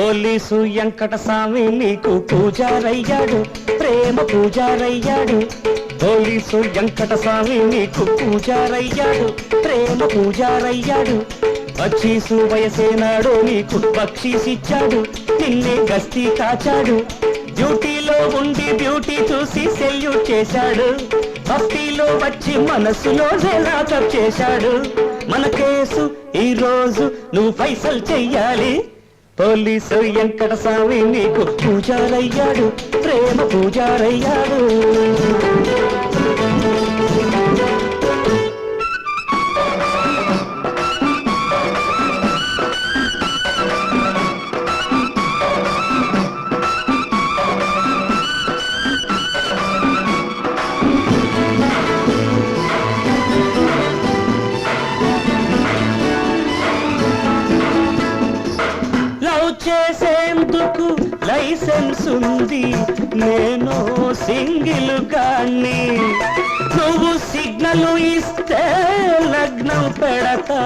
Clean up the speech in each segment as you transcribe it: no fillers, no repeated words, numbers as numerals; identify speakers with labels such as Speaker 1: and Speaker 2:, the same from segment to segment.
Speaker 1: Police Venkataswamy నీకు పూజారయ్యాడు, ప్రేమ పూజారయ్యాడు. Police Venkataswamy నీకు పూజారయ్యాడు, ప్రేమ పూజారయ్యాడు. బక్షీసు వయసేనాడు నీకు బక్షీసిచ్చాడు, నిన్నే గస్తీ కాచాడు. డ్యూటీలో ఉండి బ్యూటీ చూసి సెల్యూట్ చేశాడు, భక్తిలో వచ్చి మనసులో లాకప్ చేశాడు. మన కేసు ఈ రోజు నువ్వు ఫైసల్ చెయ్యాలి. పోలీసు వెంకటస్వామి నీకు పూజారయ్యాడు, ప్రేమ పూజారయ్యాడు. చేసేందుకు లైసెన్స్ ఉంది, నేను సింగిల్ గాన్ని. నువ్వు సిగ్నల్ ఇస్తే లగ్నం పెడతా,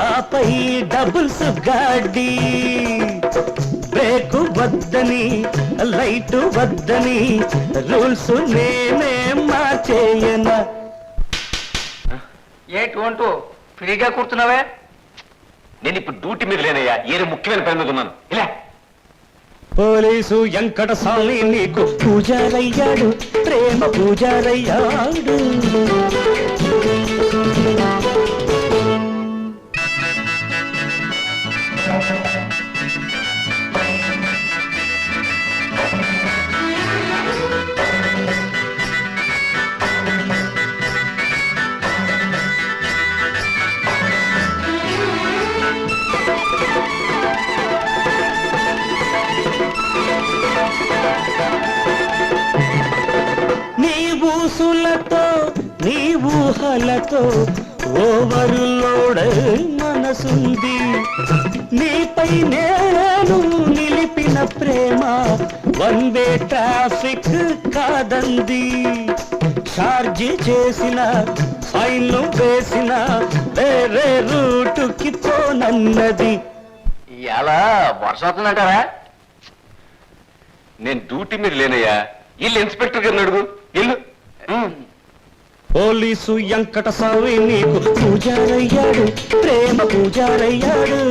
Speaker 1: ఆపై డబుల్స్ గాడి. బ్రేక్ వద్దని లైట్ వద్దని రూల్స్ నేనే మార్చేయనా.
Speaker 2: ఏంటూ ఫ్రీగా కూర్చున్నావే?
Speaker 3: నేను ఇప్పుడు డ్యూటీ మీద లేనయ్యా, ఏదో ముఖ్యమైన పని మీద ఉన్నాను. ఇలా
Speaker 1: పోలీసు వెంకటస్వామి నీకు పూజారయ్యాడు, ప్రేమ పూజారయ్యాడు. ఊసులతో నీ ఊహలతో ఓవర్లోడ్ మనసుంది, నీపై నేను నిలిపిన ప్రేమ వన్ వే ట్రాఫిక్ కాదంది. ఛార్జీ చేసిన ఫైన్ వేసిన వేరే రూటుకి పోనన్నది.
Speaker 3: ఇలా వర్షం అవుతుందంటారా? నేను డ్యూటీ మీద లేనయ్యా, ఇల్లు ఇన్స్పెక్టర్ గారిని అడుగు. ఇల్లు
Speaker 1: పోలీసు వెంకటస్వామి నీకు పూజారయ్యాడు, ప్రేమ పూజారయ్యాడు.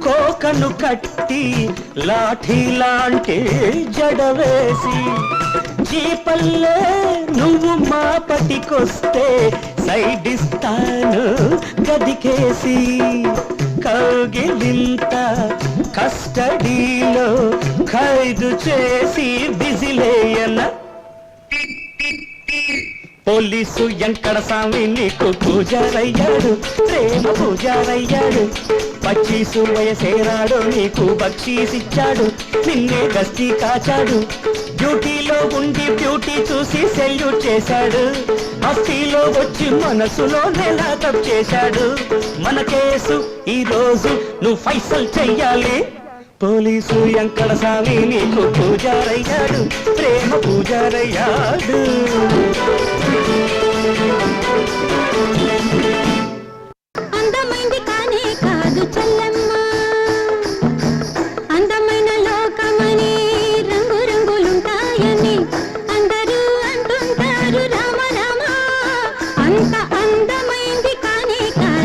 Speaker 1: కోకను కట్టి లాఠీ లాంటి జడవేసి, చీపల్లే నువ్వు మా పటికొస్తే సైడ్ ఇస్తాను గదికేసి. కౌగిలింత కస్టడీలో ఖైదు చేసి బిజిలేయన. పోలీసు వెంకటస్వామి నీకు పూజారయ్యాడు, ప్రేమ పూజారయ్యాడు. బక్షీసు వయసేనాడు నీకు బక్షీసిచ్చాడు, నిన్నే గస్తీ కాచాడు. డ్యూటీలో ఉండి బ్యూటీ చూసి సెల్యూట్ చేశాడు, భక్తిలో వచ్చి మనసులో లాకప్ చేశాడు. మన కేసు ఈ రోజు నువ్వు ఫైసల్ చెయ్యాలి. పోలీసు వెంకటస్వామి నీకు పూజారయ్యాడు, ప్రేమ పూజారయ్యాడు.
Speaker 4: అందమైన